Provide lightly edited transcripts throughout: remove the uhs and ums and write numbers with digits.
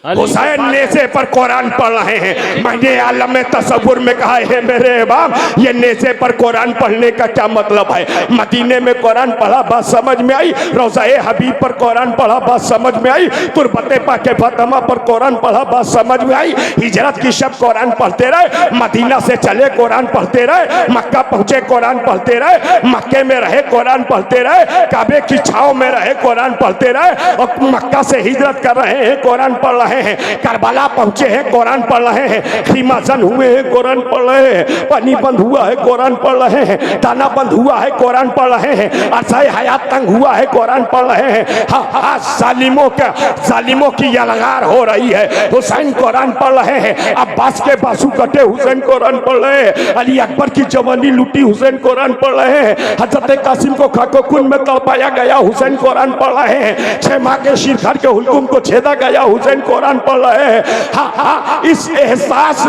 हुसैन नेज़े पर कुरान पढ़ रहे हैं। मैंने आलम में तसव्वुर में कहा है मेरे इमाम, ये नेज़े पर कुरान पढ़ने का क्या मतलब है? मदीने में कुरान पढ़ा, बात समझ में आई। रोज़ाए हबीब पर कुरान पढ़ा, बात समझ में आई। तुरबते पाके फातिमा पर कुरान पढ़ा, बात समझ में आई। हिजरत की शब कुरान पढ़ते रहे, मदीना से चले कुरान पढ़ते रहे, मक्का पहुंचे कुरान पढ़ते रहे, मक्के में रहे कुरान पढ़ते रहे, काबे की छाव में रहे कुरान पढ़ते रहे, और मक्का से हिजरत कर रहे हैं कुरान पढ़ रहे हैं, करबला पहुंचे हैं कुरान पढ़ रहे हैं, खीमाजन हुए हैं कुरान पढ़ रहे हैं, पानी बंद हुआ है कुरान पढ़ रहे हैं, दाना बंद हुआ है कुरान पढ़ रहे हैं, अरसाए हयात तंग हुआ है कुरान पढ़ रहे हैं। हाँ, जालिमों की यलगार हो रही है, हुसैन कुरान पढ़ रहे हैं। अब्बास के बासु कटे, हुसैन कुरान पढ़ रहे हैं। अली अकबर की जवानी लुटी, हुसैन कुरान पढ़ रहे हैं। हजरत कासिम को खाको खून में तड़पाया गया, हुसैन कुरान पढ़ रहे हैं। 6 माह के शीरखर के हुल्कुम को छेदा गया, हुसैन कुरान पढ़ रहे हैं। हाँ, इस एहसास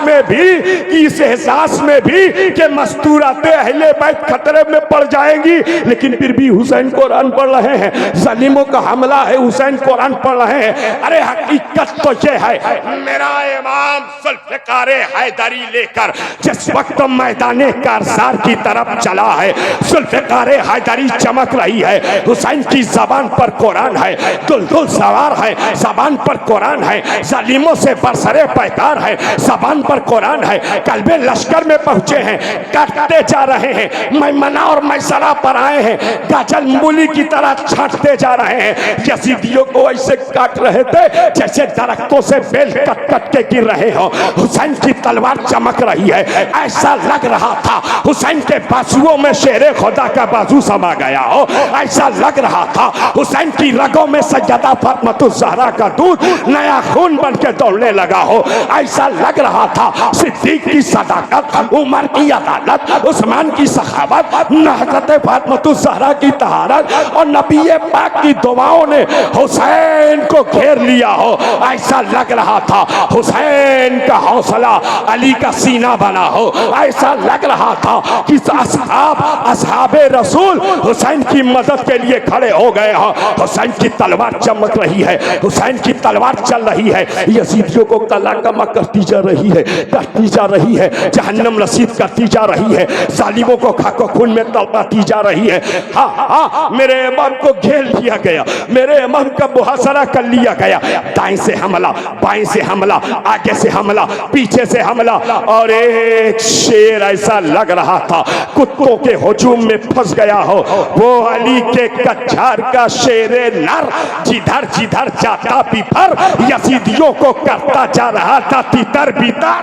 में भी कि मस्तूराते अहले बैत खतरे में पड़ जाएंगी, लेकिन फिर भी हुसैन कुरान पढ़ रहे हैं। जालिमों का हमला है, हुसैन कुरान पढ़ रहे हैं। अरे हकीकत तो ये है, मेरा इमाम जुल्फ़िकार हैदरी लेकर जिस वक्त मैदाने कारसार की तरफ चला है, जुल्फ़िकार हैदरी चमक रही है। हुसैन की जबान पर कुरान है, दुलदुल सवार है, जबान पर कुरान है, जालिमों से बरसरे पैकार है, जबान पर कुरान है। कल्बे लश्कर में पहुंचे हैं, काटते जा रहे हैं। मैमना और मैसरा पर आए हैं, गाजल मूली की तरह छांटते जा रहे हैं। यजीदियों को ऐसे काट रहे थे जैसे दरख्तों से बेल कट कट के गिर रहे हो। हुसैन की तलवार चमक रही है, ऐसा लग रहा था हुसैन के बाजुओं में शेरे खुदा का बाजू समा गया हो। ऐसा लग रहा था हुसैन की रगों में सैयदा फातिमा ज़हरा का दूध नया खून बन के दौड़ने लगा हो। ऐसा लग रहा था सिद्दीक की सदाकत, उमर की अदालत, उस्मान की सखावत, हज़रत फातिमा ज़हरा की तहारत और नबी पाक की दुआओं ने हुसैन को घेर लिया हो। ऐसा लग रहा था हुसैन का हौसला अली का सीना बना हो। ऐसा लग रहा था कि असहाबे रसूल हुसैन की मदद के लिए खड़े हो गए हो। हुसैन की तलवार चमक रही है, हुसैन की तलवार चल रही है। यजीदियों को कला कमा करती जा रही है, करती जा रही है, जहन्नम नसीब करती जा रही है, जालिमों को खाको खून में तड़पाती जा रही है। हाँ, मेरे इमाम को घेर लिया गया, मेरे इमाम का मुहासरा कर लिया गया। दाएं से हमला, बाएं से हमला, आगे से हमला, पीछे से हमला, और एक शेर ऐसा लग रहा था कुत्तों के हुजूम में फंस गया हो। वो अली के कच्छार का शेरे नर जिधर जिधर जाता बिफर, यजीदियों को करता जा रहा था तितर बितर।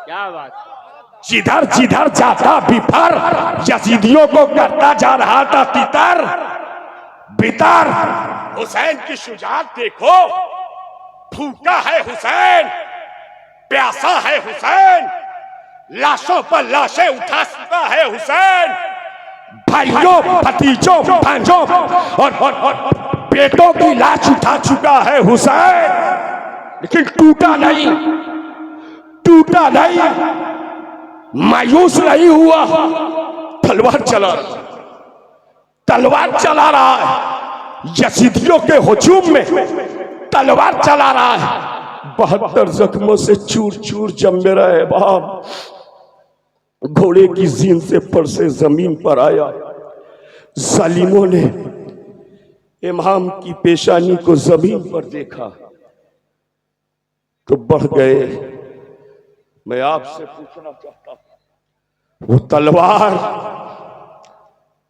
क्या बात, जिधर जिधर जाता बिफर, यजीदियों को करता जा रहा था तितर बितर। हुसैन की शुजाअत देखो, भूखा है हुसैन, प्यासा है हुसैन, लाशों पर लाशें उठा चुका है हुसैन, भाइयों भतीजों भांजों और बेटों की लाश उठा चुका है हुसैन, लेकिन टूटा नहीं, मायूस नहीं हुआ। तलवार चला रहा है, यजीदियों के हुजूम में तलवार चला रहा है। 72 जख्मों से चूर चूर जब मेरा इमाम घोड़े की जीन से पर से जमीन पर आया, जालिमों ने इमाम की पेशानी को जमीन पर देखा तो बढ़ गए। मैं आपसे पूछना चाहता हूं, वो तलवार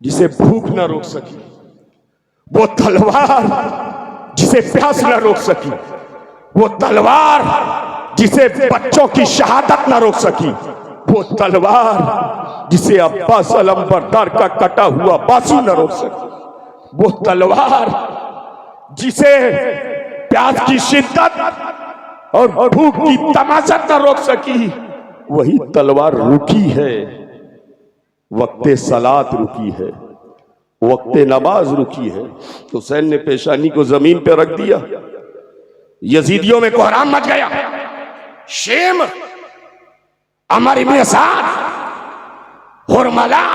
जिसे भूख न रोक सकी, वो तलवार जिसे प्यास न रोक सकी, वो तलवार जिसे बच्चों की शहादत न रोक सकी, वो तलवार जिसे अब्बास अलमबरदार का कटा हुआ बाजू न रोक सकी, वो तलवार जिसे प्यास की शिद्दत और भूख की तमाशत न रोक सकी, वही तलवार रुकी है। वक्ते सलात रुकी है, वक्ते नमाज रुकी है। तो हुसैन ने पेशानी को जमीन पे रख दिया, यजीदियों में कोहराम मच गया। शेम, अमर इब्न साद, हुरमला,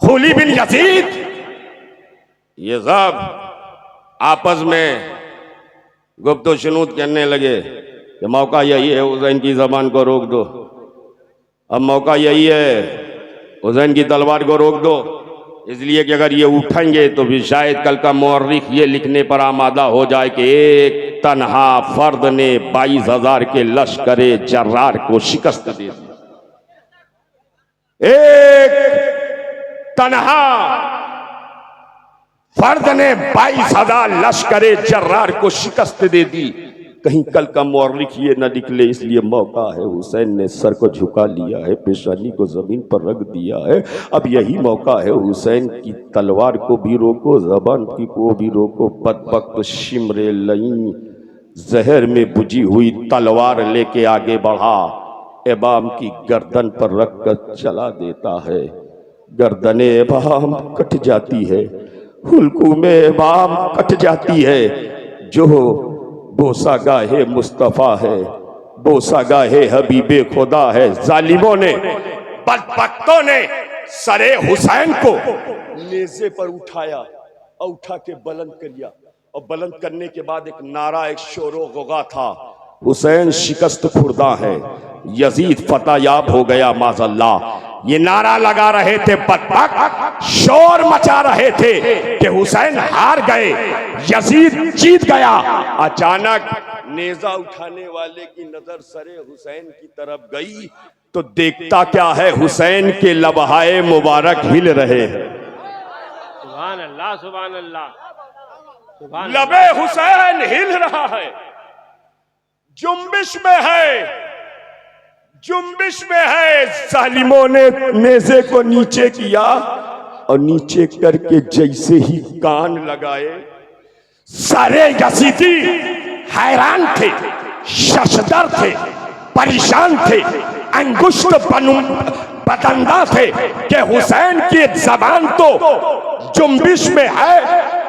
खुली बिन यजीद, ये सब आपस में गुप्त शुनूत करने लगे कि मौका यही है, हुसैन की जबान को रोक दो। अब मौका यही है, हुसैन की तलवार को रोक दो, इसलिए कि अगर ये उठेंगे तो भी शायद कल का मौर्रिख ये लिखने पर आमादा हो जाए कि एक तन्हा फर्द ने 22,000 के लश्करे जर्रार को शिकस्त दे दी। एक तन्हा फर्द ने 22,000 लश्करे जर्रार को शिकस्त दे दी। कहीं कल का मौर्रिख ये न निकले, इसलिए मौका है। हुसैन ने सर को झुका लिया है, पेशानी को जमीन पर रख दिया है। अब यही मौका है, हुसैन की तलवार को भी रोको, जबान की को भी रोको। बदबख्त शिमरे लई जहर में बुझी हुई तलवार लेके आगे बढ़ा, इमाम की गर्दन पर रखकर चला देता है। गर्दने इमाम कट जाती है, हुल्कूम इमाम कट जाती है। जो बोसा गाहे मुस्तफ़ा है, बोसा गाहे हबीबे खुदा है। जालिमों ने, बदबख्तों ने सरे हुसैन को नेज़े पर उठाया और उठा के बुलंद कर लिया, और बुलंद करने के बाद एक नारा, एक शोरो गुगा था, हुसैन शिकस्त खुर्दा है, यजीद फतेहयाब हो गया माज़ल्ला। ये नारा लगा रहे थे बदबख्त, शोर मचा रहे थे कि हुसैन हार गए, यजीद जीत गया। अचानक नेजा उठाने वाले की नजर सरे हुसैन की तरफ गई तो देखता क्या है, हुसैन के लबहाए मुबारक हिल रहे हैं। सुभान अल्लाह, सुभान अल्लाह, सुभान लबे हुसैन हिल रहा है, जुम्बिश में है, जुम्बिश में है। जालिमों ने नेज़े को नीचे किया और नीचे करके जैसे ही कान लगाए, सारे यजीदी हैरान थे, शशदर थे, परेशान थे, अंगुष्ठ बदंदा थे कि हुसैन की जबान तो जुम्बिश में है,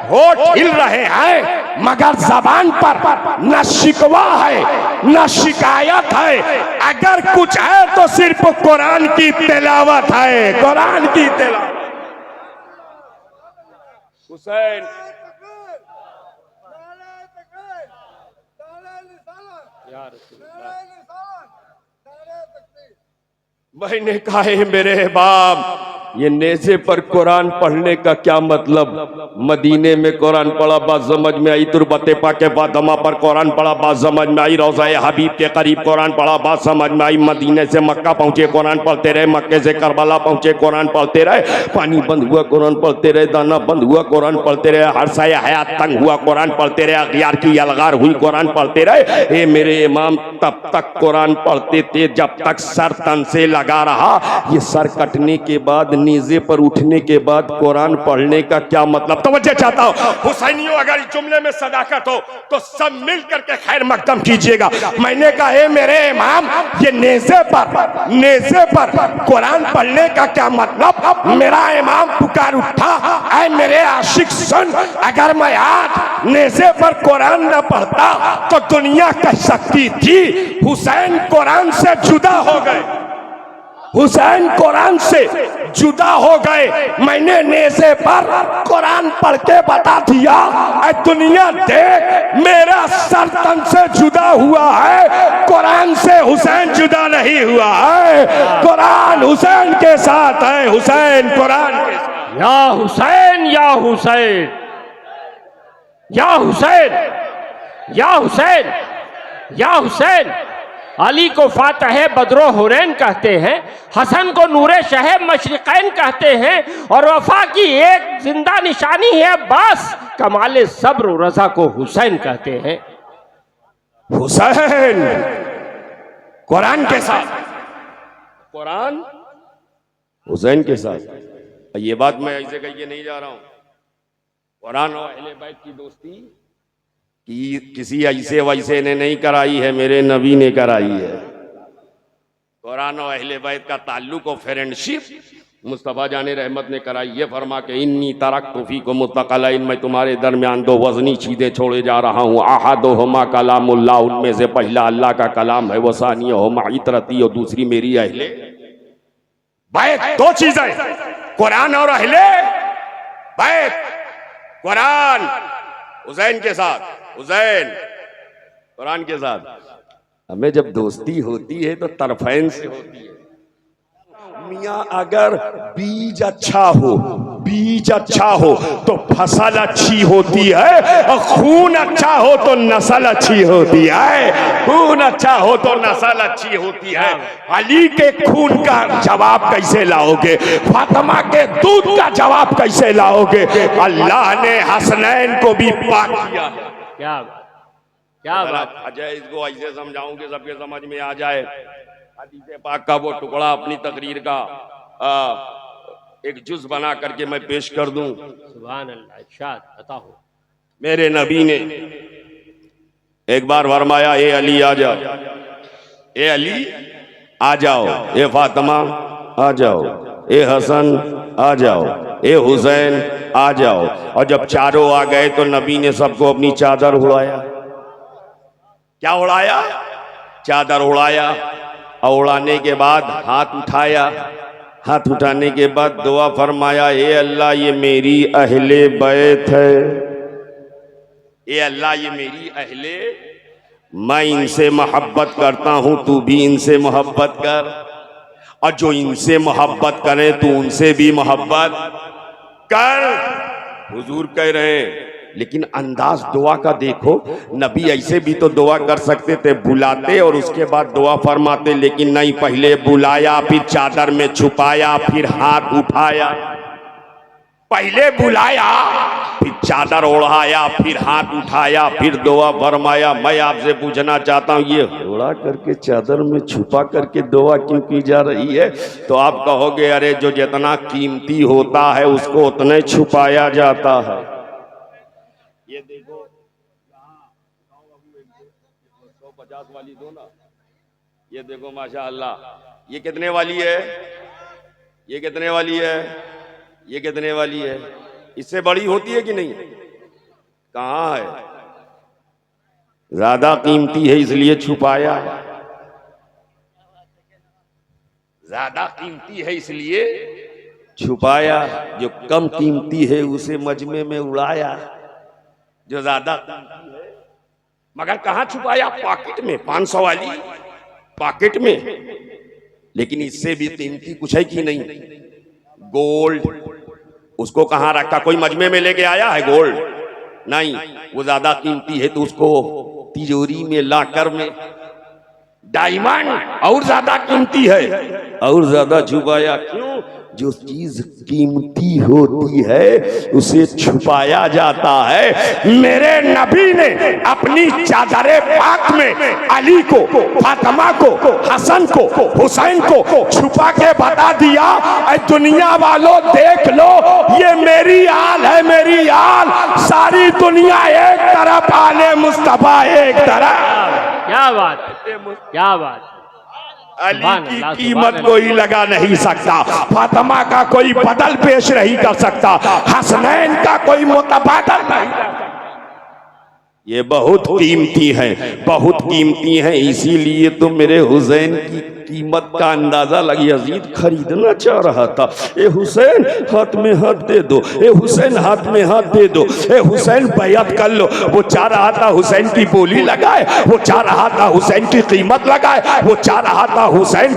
होठ हिल रहे हैं, मगर जबान पर न शिकवा है न शिकायत है। अगर कुछ है तो सिर्फ कुरान की तिलावत है, कुरान की तिलावत। हुसैन मैंने कहा है मेरे बाप, ये नेज़े पर कुरान पढ़ने का क्या मतलब? मदीने में कुरान पढ़ा, बात समझ में आई। तुरबते पा के बाद दमा पर कुरान पढ़ा, बात समझ में आई। रोज़ाए हबीब के करीब कुरान पढ़ा, बात समझ में आई। मदीने से मक्का पहुंचे कुरान पढ़ते रहे, मक्के से करबला पहुंचे कुरान पढ़ते रहे। पानी बंद हुआ कुरान पढ़ते रहे, दाना बंद हुआ कुरान पढ़ते रहे, हरसाए हयात तंग हुआ कुरान पढ़ते रहे, अगियार की अलगार हुई कुरान पढ़ते रहे। ए मेरे इमाम तब तक कुरान पढ़ते थे जब तक सर तन से लगा रहा। ये सर कटने के बाद, नेज़े पर उठने के बाद कुरान पढ़ने का क्या मतलब? तवज्जो चाहता हूं हुसैनियों, अगर इस जुमले में सदाकत हो तो सब मिल करके खैर मकदम कीजिएगा। मैंने कहा है मेरे इमाम, ये नेज़े पर कुरान पढ़ने का क्या मतलब? मेरा इमाम पुकार उठा, ऐ मेरे आशिक सुन, अगर मैं आज नेज़े पर कुरान न पढ़ता तो दुनिया कह सकती थी हुसैन कुरान से जुदा हो गए, हुसैन कुरान से जुदा हो गए। मैंने नेज़े पर कुरान पढ़ के बता दिया, ऐ दुनिया देख, मेरा सर तन से जुदा हुआ है, कुरान से हुसैन जुदा नहीं हुआ है। कुरान हुसैन के साथ है, हुसैन कुरान के साथ। या हुसैन, या हुसैन, या हुसैन, या हुसैन, या हुसैन। अली को फातह बदरो हुरैन कहते हैं, हसन को नूरे शह मशरिकैन कहते हैं, और वफा की एक जिंदा निशानी है अब्बास, कमाले सब्र रजा को हुसैन कहते हैं। हुसैन कुरान के साथ, कुरान हुसैन के साथ। ये बात मैं ऐसे कह के नहीं जा रहा हूं, कुरान और अहले बैत की दोस्ती कि किसी ऐसे वैसे ने नहीं कराई है, मेरे नबी ने कराई है। कुरान और अहले बैत का ताल्लुक और फ्रेंडशिप मुस्तफ़ा जाने रहमत ने कराई। ये फरमा के इन्नी तरक्तु फीकुम मुतक़लैन, मैं तुम्हारे दरमियान दो वज़नी चीज़ें छोड़े जा रहा हूँ। अहदुहुमा कलामुल्लाह, उनमें से पहला अल्लाह का कलाम है, वो सानियुहुमा इतरती, और दूसरी मेरी अहले बैत। दो चीजें, कुरान और अहले बैत। कुरान हुसैन के साथ, हुसैन कुरान के साथ। हमें जब दोस्ती होती है तो तरफैन से होती है। मियाँ अगर बीज अच्छा हो तो फसल अच्छी होती है, और खून अच्छा हो तो नस्ल अच्छी होती है। खून अच्छा हो तो नस्ल अच्छी होती है। अली के खून का जवाब कैसे लाओगे? फातिमा के दूध का जवाब कैसे लाओगे? अल्लाह ने हसनैन को भी पाक किया। क्या बात, क्या बात। अजय इसको ऐसे समझाऊं कि सबके समझ में आ जाए। हदीस पाक का वो टुकड़ा अपनी तकरीर का एक जुज बना करके मैं पेश कर दूं। सुभान अल्लाह, इरशाद बताओ। मेरे नबी ने एक बार फरमाया, ए अली आ जाओ, ए अली आ जाओ, ए फातिमा आ जाओ, ए हसन आ जाओ, ए हुसैन आ जाओ। और जब चारों आ गए तो नबी ने सबको अपनी चादर उड़ाया। क्या उड़ाया? चादर उड़ाया। और उड़ाने के बाद हाथ उठाया। हाथ उठाने के बाद दुआ फरमाया, ए अल्लाह ये मेरी अहले बैत है, ए अल्लाह ये मेरी अहले, मैं इनसे मोहब्बत करता हूं, तू भी इनसे मोहब्बत कर, और जो इनसे मोहब्बत करे तू उनसे भी मोहब्बत कर। हुजूर कह रहे हैं, लेकिन अंदाज दुआ का देखो। नबी ऐसे भी तो दुआ कर सकते थे, बुलाते और उसके बाद दुआ फरमाते, लेकिन नहीं, पहले बुलाया, फिर चादर में छुपाया, फिर हाथ उठाया। पहले बुलाया, फिर चादर ओढ़ाया, फिर हाथ उठाया, फिर दुआ फरमाया। मैं आपसे पूछना चाहता हूं, ये ओढ़ा करके चादर में छुपा करके दुआ क्यों की जा रही है? तो आप कहोगे, अरे जो जितना कीमती होता है उसको उतने छुपाया जाता है। ये देखो, 150 वाली दो ना, ये देखो माशाअल्लाह, ये कितने वाली है? ये कितने वाली है? ये कितने वाली है? इससे बड़ी होती है कि नहीं? कहां है? ज्यादा कीमती है इसलिए छुपाया, ज्यादा कीमती है इसलिए छुपाया। जो कम कीमती है उसे मजमे में उड़ाया, जो ज्यादा कीमती है मगर कहां छुपाया? पॉकेट में। 500 वाली पॉकेट में। लेकिन इससे भी कीमती कुछ है कि नहीं? गोल्ड। उसको कहां रखा? कोई मजमे में लेके आया है गोल्ड? नहीं, वो ज्यादा कीमती है तो उसको तिजोरी में लाकर में। डायमंड और ज्यादा कीमती है, और ज्यादा छुपाया। क्यों? जो चीज कीमती होती है उसे छुपाया जाता है। मेरे नबी ने अपनी चादरे पाक में अली को, फातिमा को, हसन को, हुसैन को छुपा के बता दिया, ऐ दुनिया वालों देख लो, ये मेरी आल है, मेरी आल। सारी दुनिया एक तरफ, आले मुस्तफा एक तरफ। क्या बात, क्या बात। अली की कीमत कोई लगा नहीं सकता, फातिमा का कोई बदल पेश नहीं कर सकता, हसनैन का कोई मुतबादल नहीं कर सकता। ये बहुत कीमती है, बहुत कीमती है। इसीलिए तो मेरे हुसैन की कीमत का अंदाजा लगी। यजीद खरीदना चाह रहा था, ए हुसैन हाथ में हाथ दे दो, ए हुसैन हाथ में हाथ दे दो, ए हुसैन बैअत कर लो। वो चाह रहा था हुसैन की बोली लगाए, वो चाह रहा था हुसैन की कीमत लगाए, वो चाह रहा था हुसैन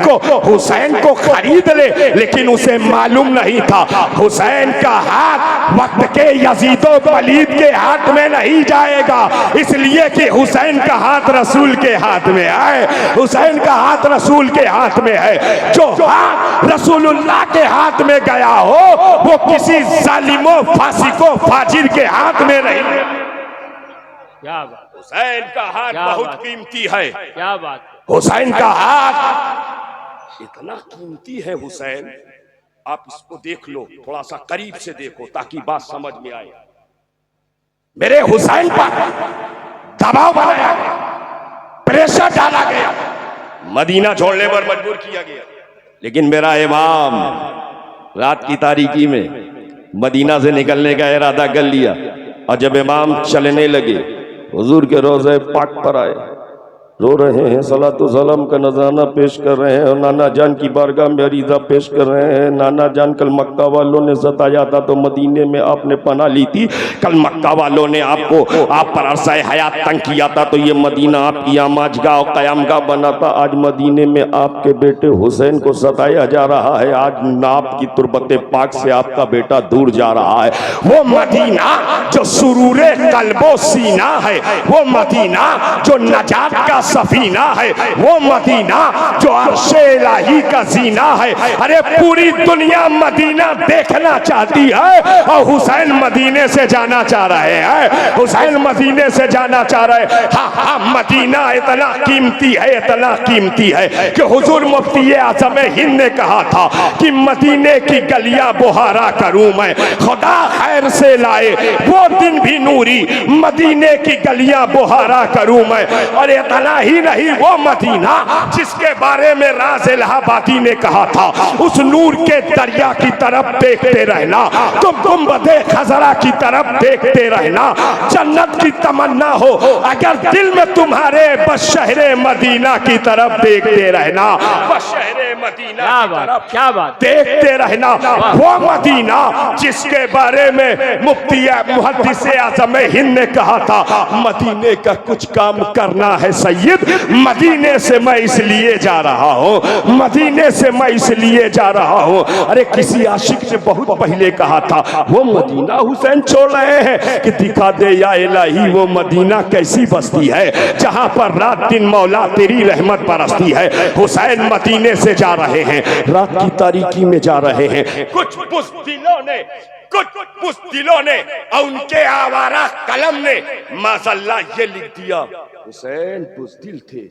को खरीद ले। लेकिन उसे मालूम नहीं था हुसैन का हाथ वक्त के यजीदो वलीद के हाथ में नहीं जाएगा, इसलिए कि हुसैन का हाथ रसूल के हाथ में है। हुसैन का हाथ रसूल के हाथ में है। जो हाथ रसूलुल्लाह के हाथ में गया हो वो किसी जालिमो, फासिको, फाजिर के हाथ में नहीं। क्या बात। हुसैन का हाथ बहुत कीमती है। क्या बात। हुसैन का हाथ इतना कीमती है। हुसैन, आप इसको देख लो, थोड़ा सा करीब से देखो ताकि बात समझ में आए। मेरे हुसैन पर दबाव बनाया गया, प्रेशर डाला गया, मदीना छोड़ने पर मजबूर किया गया। लेकिन मेरा इमाम रात की तारीकी में मदीना से निकलने का इरादा कर लिया, और जब इमाम चलने लगे हुजूर के रोज़े पाक पर आए, रो रहे हैं, सलातो सलाम का नजराना पेश कर रहे हैं और नाना जान की बारगाह में अरीजा पेश कर रहे हैं। नाना जान कल मक्का वालों ने सताया था तो मदीने में आपने पनाह ली थी। कल मक्का वालों ने आपको आप पर अरसाए हयात तंग किया था तो ये मदीना आपकी आमाजगाह और क़यामगाह बना था। आज मदीने में आपके बेटे हुसैन को सताया जा रहा है। आज आपकी तुरबत पाक से आपका बेटा दूर जा रहा है। वो मदीना जो सुरूरे कल्बो सीना है, वो मदीना जो नजात का सफीना है, वो मदीना जो अर्शे इलाही का जीना है। अरे पूरी दुनिया मदीना देखना चाहती है और हुसैन मदीने से जाना चाह रहे हैं। हुसैन मदीने से जाना चाह रहे हैं। हाँ, मदीना इतना कीमती है, इतना कीमती है कि हुजूर मुफ्ती आज़म हिंद ने कहा था कि मदीने की गलियां बुहारा करूं मैं, खुदा खैर से लाए वो दिन भी नूरी, मदीने की गलियां बुहारा करूं मैं। और इतना ही नहीं, वो मदीना जिसके बारे में राज इलाहाबादी ने कहा था, उस नूर के दरिया की तरफ देखते रहना, तुम गुंबदे खजरा की तरफ देखते रहना। जन्नत की तमन्ना हो अगर दिल में तुम्हारे, बस शहरे मदीना की तरफ देखते रहना, बस शहरे मदीना की तरफ क्या बात देखते रहना। वो मदीना जिसके बारे में मुफ्ती मुहद्दिस आज़म हिंद ने कहा था, मदीने का कुछ काम करना है सैयद, मदीने से मैं इसलिए जा रहा हूँ, मदीने से मैं इसलिए जा रहा हूँ। अरे किसी आशिक ने बहुत पहले कहा था, वो मदीना हुसैन छोड़ रहे हैं कि दिखा दे या इलाही वो मदीना कैसी बस्ती है जहाँ पर रात दिन मौला तेरी रहमत बरसती है। हुसैन मदीने से जा रहे हैं, रात की तारीकी में जा रहे हैं। कुछ बुज़दिलों ने, कुछ बुज़दिलों ने और उनके आवारा कलम ने माशअल्लाह ये लिख दिया, हुसैन बुज़दिल थे,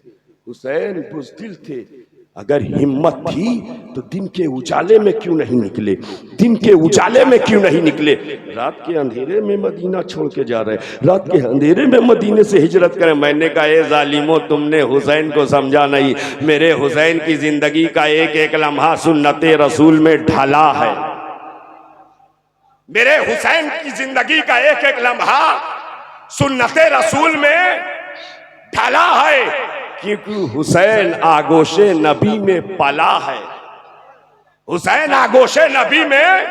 हुसैन बुज़दिल थे। अगर हिम्मत थी तो दिन के उजाले में क्यों नहीं निकले, दिन के उजाले में क्यों नहीं निकले। रात के अंधेरे में मदीना छोड़ के जा रहे, रात के अंधेरे में मदीने से हिजरत करें। मैंने कहा, ए जालिमो, तुमने हुसैन को समझा नहीं। मेरे हुसैन की जिंदगी का एक एक लम्हा सुन्नते रसूल में ढला है। मेरे हुसैन की जिंदगी का एक एक लम्हा सुन्नते रसूल में ढला है, क्योंकि हुसैन आगोशे नबी में पला है। हुसैन आगोशे नबी में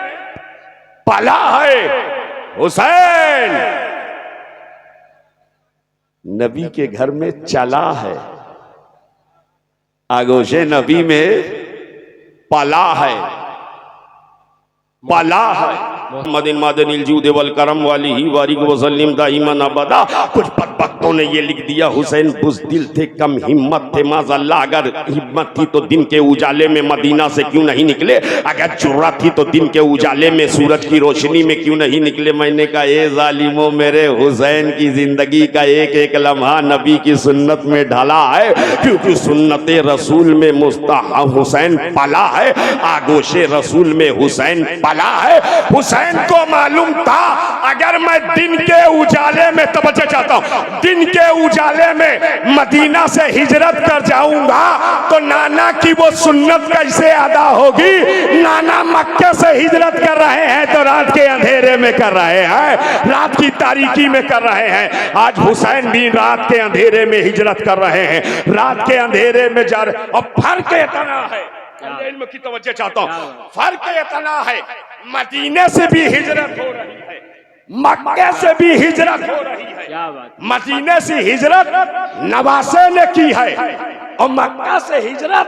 पला है। हुसैन नबी के घर में चला है, आगोशे नबी में पला है, पला है। मोहम्मदिन मादनिल जूद वल करम वाली ही वारिक वसल्लिम दाइमन अबदा। कुछ बदबख्तों ने ये लिख दिया, हुसैन बुज़दिल थे, कम हिम्मत थे। माज़अल्लाह, अगर हिम्मत थी तो दिन के उजाले में मदीना से क्यों नहीं निकले, अगर जुर्रत थी तो दिन के उजाले में सूरज की रोशनी में क्यों नहीं निकले। मैंने कहा, ए जालिमो, मेरे हुसैन की जिंदगी का एक एक लम्हा नबी की सुन्नत में ढला है, क्योंकि सुन्नत रसूल में मुस्तहब हुसैन पला है, आगोशे रसूल में हुसैन पला है। हुसैन को मालूम था, अगर मैं दिन के उजाले में, तवज्जो चाहता हूं, दिन के उजाले में मदीना से हिजरत कर जाऊंगा तो नाना की वो सुन्नत कैसे अदा होगी। नाना मक्के से हिजरत कर रहे हैं तो रात के अंधेरे में कर रहे हैं, रात की तारीकी में कर रहे हैं। आज हुसैन भी रात के अंधेरे में हिजरत कर रहे हैं, रात के अंधेरे में जा रहे। और फर्क इतना है, इल्म की तवज्जो चाहता हूं, फर्क इतना है, मदीने से भी हिजरत हो रही है, मक्के से भी हिजरत हो रही है। क्या बात। मदीने से हिजरत नवासे ने की है और मक्का से हिजरत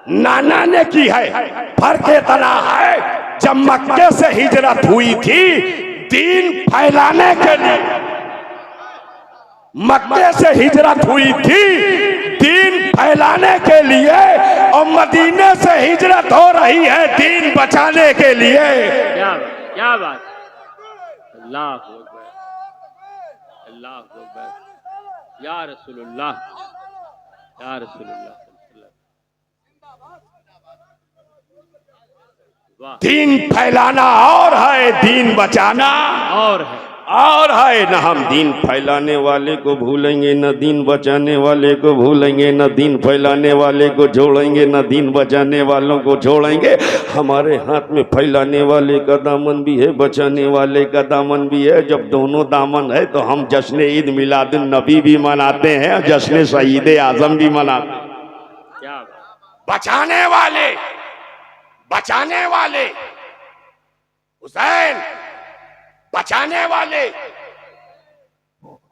नाना ने की है। फर्क इतना है, जब मक्के से हिजरत हुई थी दीन फैलाने के लिए, मक्के से हिजरत हुई थी दीन फैलाने के लिए, और मदीने से हिजरत हो रही है दीन बचाने के लिए। क्या बात। अल्लाह अकबर, अल्लाह अकबर, या रसूलुल्लाह, या रसूलुल्लाह। दीन फैलाना और है, दीन बचाना और है। और है न हम दीन फैलाने वाले को भूलेंगे, न दीन बचाने वाले को भूलेंगे, न दीन फैलाने वाले को छोड़ेंगे, न दीन बचाने वालों को छोड़ेंगे। हमारे हाथ में फैलाने वाले का दामन भी है, बचाने वाले का दामन भी है। जब दोनों दामन है तो हम जश्न ईद मिलादुन नबी भी मनाते हैं और जश्न शहीद आजम भी मनाते हैं। क्या बचाने वाले, बचाने वाले हुसैन, बचाने वाले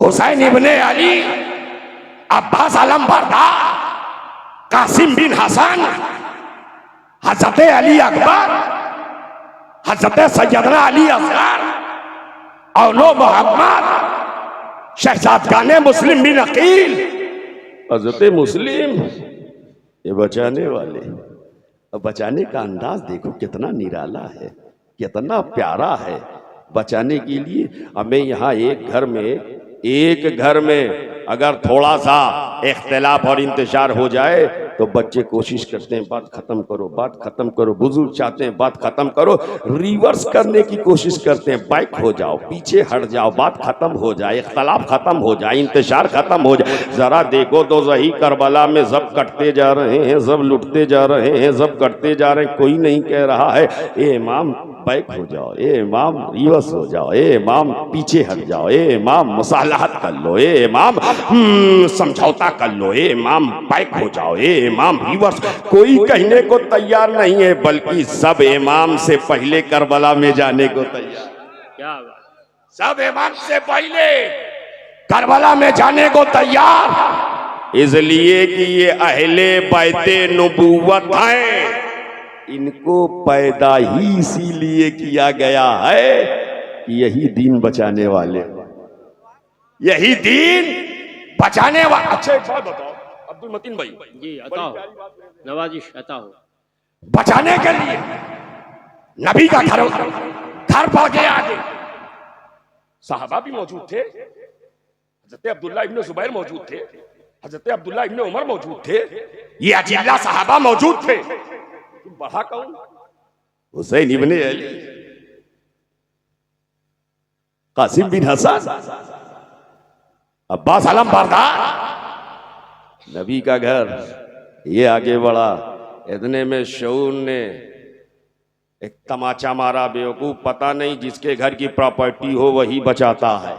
हुसैन इब्ने अली, अब्बास आलम बरदार, कासिम बिन हसन, हजरत अली अकबर, हजरत सैयदना अली असगर, औलो मोहम्मद, शहजादगाने मुस्लिम बिन अकील, हजरत मुस्लिम, ये बचाने वाले। अब बचाने का अंदाज देखो कितना निराला है, कितना प्यारा है। बचाने के लिए हमें यहाँ एक घर में अगर थोड़ा सा इख्तिलाफ और इंतजार हो जाए तो बच्चे कोशिश करते हैं बात खत्म करो, बात खत्म करो। बुजुर्ग चाहते हैं बात खत्म करो, रिवर्स करने की कोशिश करते हैं, बैक हो जाओ, पीछे हट जाओ, बात खत्म हो जाए, इख्तिलाफ खत्म हो जाए, इंतजार खत्म हो जाए। जरा देखो तो सही, करबला में सब कटते जा रहे हैं, सब लुटते जा रहे हैं, सब कटते जा रहे हैं। कोई नहीं कह रहा है ए इमाम बैक हो जाओ, ए इमाम रिवर्स हो जाओ, ए इमाम पीछे हट जाओ, ए इमाम मुसालहत कर लो, ए इमाम समझौता कर लो, ए इमाम बैक हो जाओ, ए इमाम रिवर्स। कोई कहने को तैयार नहीं है, बल्कि सब इमाम से पहले करबला में जाने को तैयार। क्या बात, सब इमाम से पहले करबला में जाने को तैयार, इसलिए कि ये अहले बैते नबूवत हैं। इनको पैदा ही इसीलिए किया गया है कि यही दीन बचाने वाले, यही दीन बचाने वाले। अच्छा एक बात बताओ अब्दुल मतीन भाई, जी अता हो, नवाजिश अता हो। बचाने के लिए नबी का घर पड़ गया आगे, साहबा भी मौजूद थे, हजरत अब्दुल्ला इब्ने जुबैर मौजूद थे, हजरत अब्दुल्ला इब्ने उमर मौजूद थे, ये अजिल्ला साहबा मौजूद थे। बढ़ा कौन? हुसैन इब्ने अली, कासिम बिन हसन, अब्बास आलम बरदार। नबी का घर ये आगे बढ़ा। इतने में शऊन ने एक तमाचा मारा, बेवकूफ, पता नहीं जिसके घर की प्रॉपर्टी हो वही बचाता है,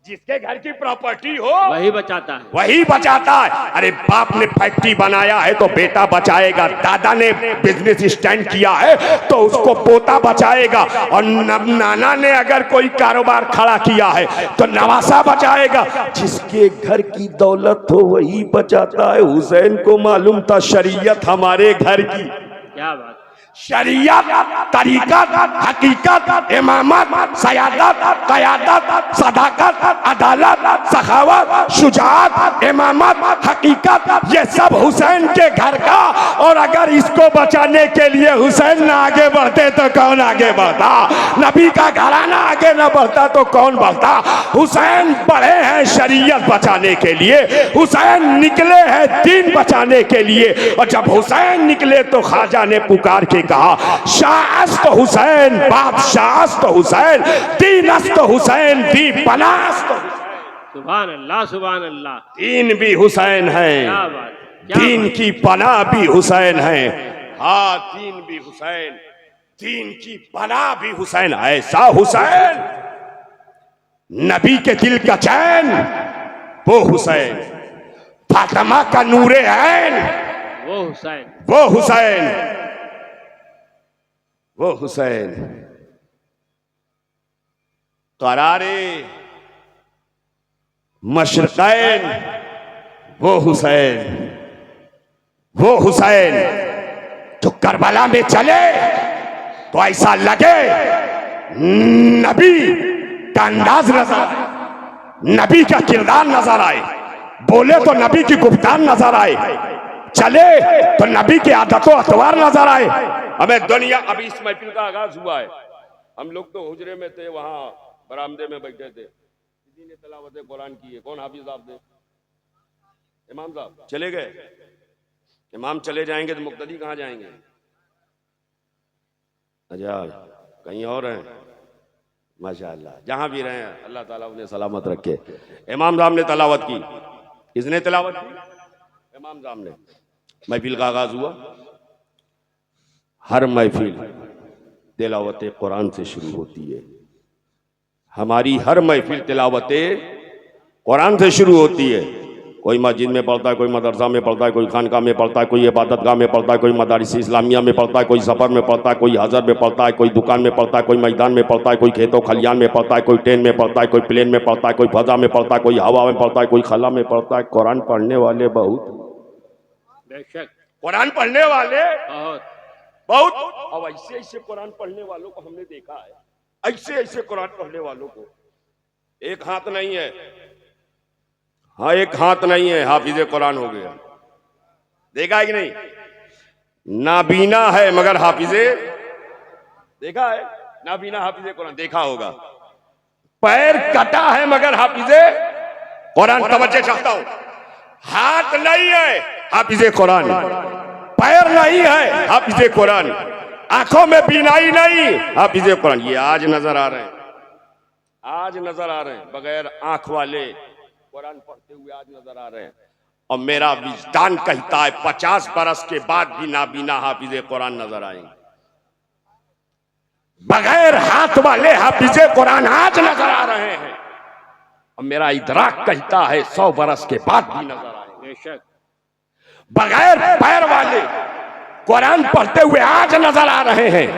जिसके घर की प्रॉपर्टी हो वही बचाता है, वही बचाता है। अरे बाप ने फैक्ट्री बनाया है तो बेटा बचाएगा, दादा ने बिजनेस स्टैंड किया है तो उसको पोता बचाएगा, और नाना ने अगर कोई कारोबार खड़ा किया है तो नवासा बचाएगा। जिसके घर की दौलत हो वही बचाता है। हुसैन को मालूम था शरीयत हमारे घर की, क्या बात, शरीयत, तरीकत, हकीकत, इमामत, सयादत, क़यादत, सदाकत, अदालत, सखावत, शुजाअत, इमामत, हकीकत, ये सब हुसैन के घर का। और अगर इसको बचाने के लिए हुसैन ना आगे बढ़ते तो कौन आगे बढ़ता? नबी का घराना आगे ना बढ़ता तो कौन बढ़ता? हुसैन बढ़े हैं शरीयत बचाने के लिए, हुसैन निकले हैं दीन बचाने के लिए। और जब हुसैन निकले तो ख्वाजा ने पुकार के कहा शाहस्त हुसैन, बादशाहस्त हुसैन, दीनस्त हुसैन, दी पनास्त। सुभान अल्लाह, सुभान अल्लाह। दीन भी हुसैन है, क्या बात, क्या दीन बात। की पनाह भी हुसैन है। हाँ, दीन भी हुसैन, दीन की पनाह भी हुसैन। ऐसा हुसैन, नबी के दिल का चैन वो हुसैन, फातिमा का नूरे ऐन वो हुसैन, वो हुसैन, वो हुसैन, करारे मशरक़ैन वो हुसैन, वो हुसैन जो करबला में चले तो ऐसा लगे नबी का अंदाज नजर आए, नबी का किरदार नजर आए, बोले तो नबी की गुफ्तार नजर आए, चले तो नबी के आदतों अतवार नजर आए। हमें दुनिया, अभी इस महफिल का आगाज हुआ है, हम लोग तो हुजरे में थे, वहां बरामदे में बैठे थे, किसी ने तिलावत कुरान की है। कौन हाफिज साहब थे? इमाम साहब चले गए। इमाम चले जाएंगे तो मुक्तदी कहाँ जाएंगे? अच्छा, कहीं और हैं। माशाअल्लाह, जहां भी रहे अल्लाह ताला उन्हें सलामत रखे। इमाम साहब ने तलावत की। किसने तलावत की? इमाम साहब ने। महफिल का आगाज हुआ। हर महफिल तिलावत कुरान से शुरू होती है। हमारी हर महफिल तिलावत कुरान से शुरू होती है। कोई मस्जिद में पढ़ता है, कोई मदरसा में पढ़ता है, कोई खानका में पढ़ता है, कोई इबादत गाह में पढ़ता है, कोई मदारिस इस्लामिया में पढ़ता है, कोई सफर में पढ़ता है, कोई हजर में पढ़ता है, कोई दुकान में पढ़ता है, कोई मैदान में पढ़ता है, कोई खेतों खलियान में पढ़ता है, कोई ट्रेन में पढ़ता है, कोई प्लेन में पढ़ता है, कोई फजा में पढ़ता है, कोई हवा में पढ़ता है, कोई खला में पढ़ता है। कुरान पढ़ने वाले बहुत, बेशक कुरान पढ़ने वाले बहुत बहुत। अब ऐसे ऐसे कुरान पढ़ने वालों को हमने देखा है, ऐसे ऐसे कुरान पढ़ने वालों को। एक हाथ नहीं है, हाँ एक हाथ नहीं है, हाफिज कुरान हो गया। देखा है कि नहीं? नाबीना है मगर हाफिजे, देखा है? नाबीना हाफिजे कुरान देखा होगा। पैर कटा है मगर हाफिजे कुरान। तवज्जो चाहता हूं, हाथ नहीं है हाफिजे कुरान, पैर नहीं है हाफिजे कुरान, आंखों में बीनाई नहीं हाफिजे कुरान। ये आज नजर आ रहे हैं, आज नजर आ रहे हैं बगैर आंख वाले कुरान पढ़ते हुए आज नजर आ रहे हैं। और मेरा विजदान कहता है 50 बरस के बाद भी नाबीना हाफिजे कुरान नजर आएंगे। बगैर हाथ वाले हाफिजे कुरान आज नजर आ रहे हैं। और मेरा इदराक कहता है 100 बरस के बाद भी नजर आएंगे। बेशक बगैर पैर वाले कुरान पढ़ते हुए आज नजर आ रहे हैं।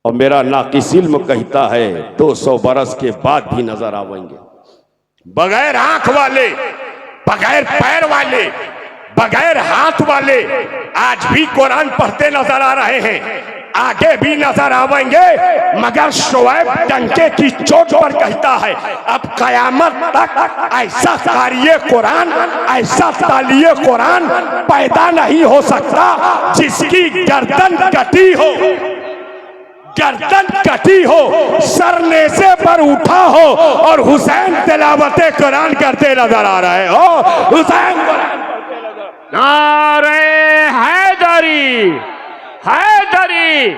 और मेरा नाकिस इल्म कहता है 200 बरस के बाद भी नजर आवेंगे। बगैर आंख वाले, बगैर पैर वाले, बगैर हाथ वाले आज भी कुरान पढ़ते नजर आ रहे हैं, आगे भी नजर आवेंगे। मगर शोएब डंके की चोट पर कहता है अब कयामत तक ऐसा कारिये कुरान, ऐसा तालिये कुरान पैदा नहीं हो सकता जिसकी गर्दन कटी हो, गर्दन कटी हो, सर नेज़े पर उठा हो और हुसैन तिलावते कुरान करते नजर आ रहे हो। हुसैन कुरान करते नजर। नारे हैदरी, हैदरी।